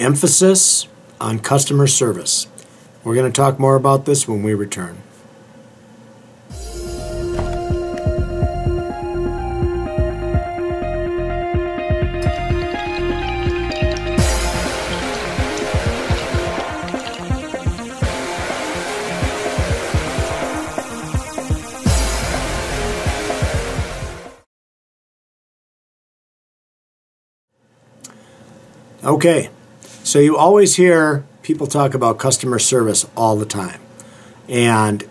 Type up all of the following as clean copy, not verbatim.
emphasis on customer service. We're going to talk more about this when we return. Okay, so you always hear people talk about customer service all the time. And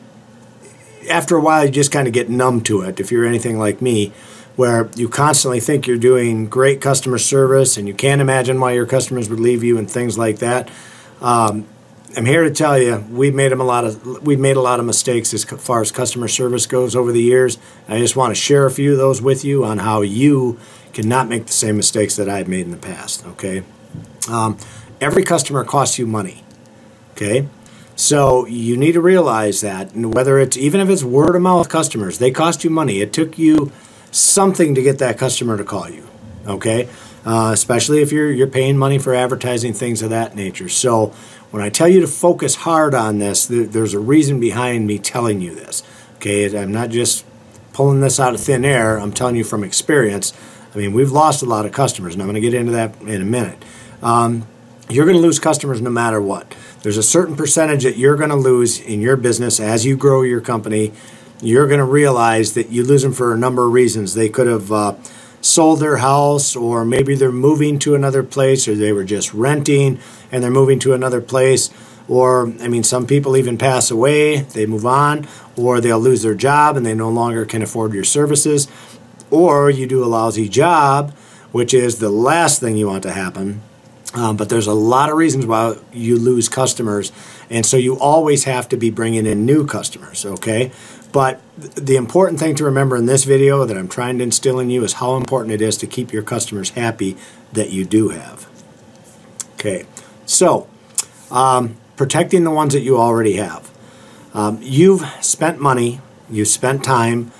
after a while, you just kind of get numb to it, if you're anything like me, where you constantly think you're doing great customer service and you can't imagine why your customers would leave you and things like that. I'm here to tell you, we've made a lot of mistakes as far as customer service goes over the years. I just want to share a few of those with you on how you cannot make the same mistakes that I've made in the past, okay? Every customer costs you money, okay? So you need to realize that, and whether it's, even if it's word of mouth customers, they cost you money. It took you something to get that customer to call you, okay? Especially if you're paying money for advertising, things of that nature. So when I tell you to focus hard on this, there's a reason behind me telling you this, okay? I'm not just pulling this out of thin air. I'm telling you from experience. I mean, we've lost a lot of customers, and I'm going to get into that in a minute. You're going to lose customers no matter what. There's a certain percentage that you're going to lose in your business as you grow your company. You're going to realize that you lose them for a number of reasons. They could have sold their house, or maybe they're moving to another place, or they were just renting and they're moving to another place. Or, I mean, some people even pass away, they move on, or they'll lose their job and they no longer can afford your services. Or you do a lousy job, which is the last thing you want to happen. But there's a lot of reasons why you lose customers, and so you always have to be bringing in new customers, okay? But the important thing to remember in this video that I'm trying to instill in you is how important it is to keep your customers happy that you do have. Okay, so protecting the ones that you already have. You've spent money, you've spent time,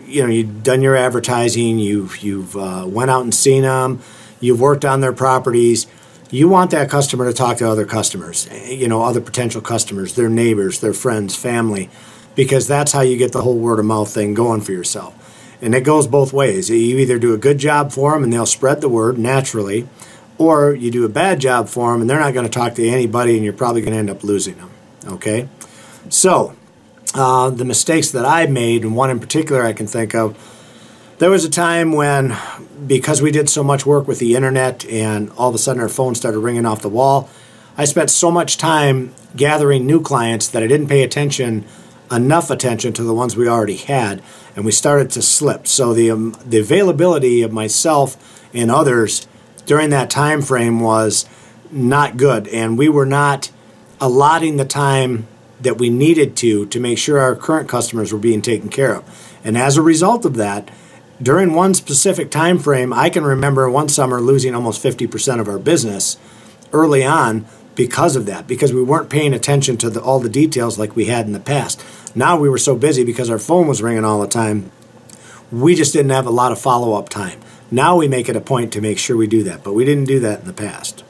you've done your advertising, you've went out and seen them, you've worked on their properties. You want that customer to talk to other customers, other potential customers, their neighbors, their friends, family, because that's how you get the whole word of mouth thing going for yourself. And it goes both ways. You either do a good job for them and they'll spread the word naturally, or you do a bad job for them and they're not going to talk to anybody and you're probably going to end up losing them, okay? So the mistakes that I've made, and one in particular I can think of, there was a time when, because we did so much work with the internet and all of a sudden our phone started ringing off the wall, I spent so much time gathering new clients that I didn't pay enough attention to the ones we already had, and we started to slip. So the availability of myself and others during that time frame was not good, and we were not allotting the time that we needed to make sure our current customers were being taken care of. And as a result of that, during one specific time frame, I can remember one summer losing almost 50% of our business early on because of that, because we weren't paying attention to all the details like we had in the past. Now we were so busy because our phone was ringing all the time, we just didn't have a lot of follow-up time. Now we make it a point to make sure we do that, but we didn't do that in the past.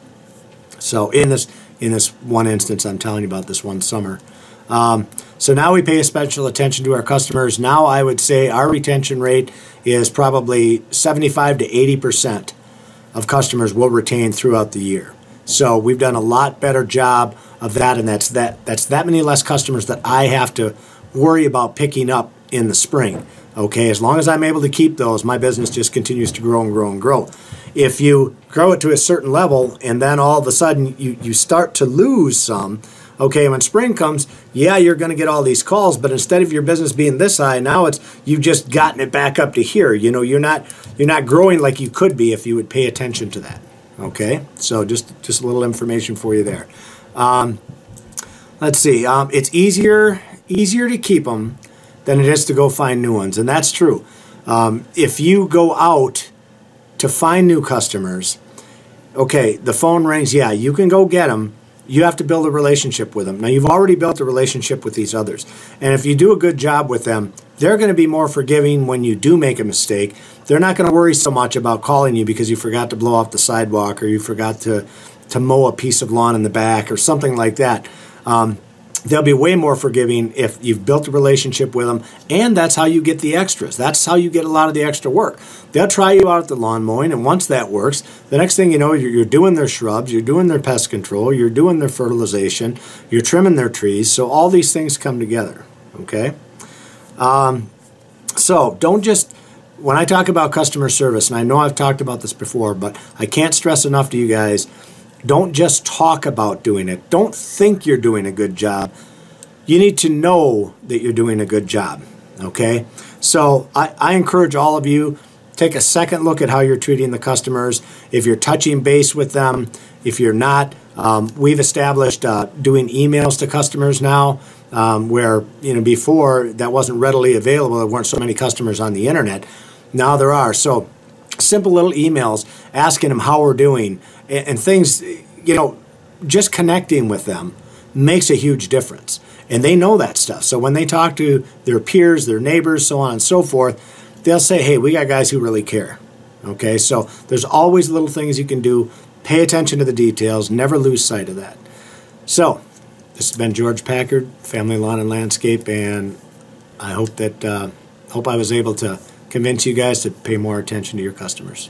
So in this one instance, I'm telling you about this one summer. So now we pay special attention to our customers. Now I would say our retention rate is probably 75 to 80% of customers will retain throughout the year. So we've done a lot better job of that, and that's that many less customers that I have to worry about picking up in the spring. Okay, as long as I'm able to keep those, my business just continues to grow and grow and grow. If you grow it to a certain level and then all of a sudden you start to lose some, okay, when spring comes, yeah, you're going to get all these calls, but instead of your business being this high, now you've just gotten it back up to here. You're not growing like you could be if you would pay attention to that. Okay, so just a little information for you there. Let's see. It's easier to keep them than it is to go find new ones, and that's true. If you go out to find new customers, okay, the phone rings, yeah, you can go get them. You have to build a relationship with them. Now, you've already built a relationship with these others, and if you do a good job with them, they're going to be more forgiving when you do make a mistake. They're not going to worry so much about calling you because you forgot to blow off the sidewalk or you forgot to to mow a piece of lawn in the back or something like that. They'll be way more forgiving if you've built a relationship with them, and that's how you get the extras. That's how you get a lot of the extra work. They'll try you out at the lawn mowing, and once that works, the next thing you know, you're doing their shrubs, you're doing their pest control, you're doing their fertilization, you're trimming their trees, so all these things come together, okay? So don't just, when I talk about customer service, and I know I've talked about this before, but I can't stress enough to you guys, don't just talk about doing it. Don't think you're doing a good job. You need to know that you're doing a good job, okay? So I encourage all of you, take a second look at how you're treating the customers. If you're touching base with them, if you're not, we've established doing emails to customers now, where before that wasn't readily available. There weren't so many customers on the internet. Now there are. So simple little emails asking them how we're doing and things, just connecting with them makes a huge difference. And they know that stuff. So when they talk to their peers, their neighbors, so on and so forth, they'll say, hey, we got guys who really care. Okay, so there's always little things you can do. Pay attention to the details. Never lose sight of that. So this has been George Packard, Family Lawn and Landscape, and I hope I was able to convince you guys to pay more attention to your customers.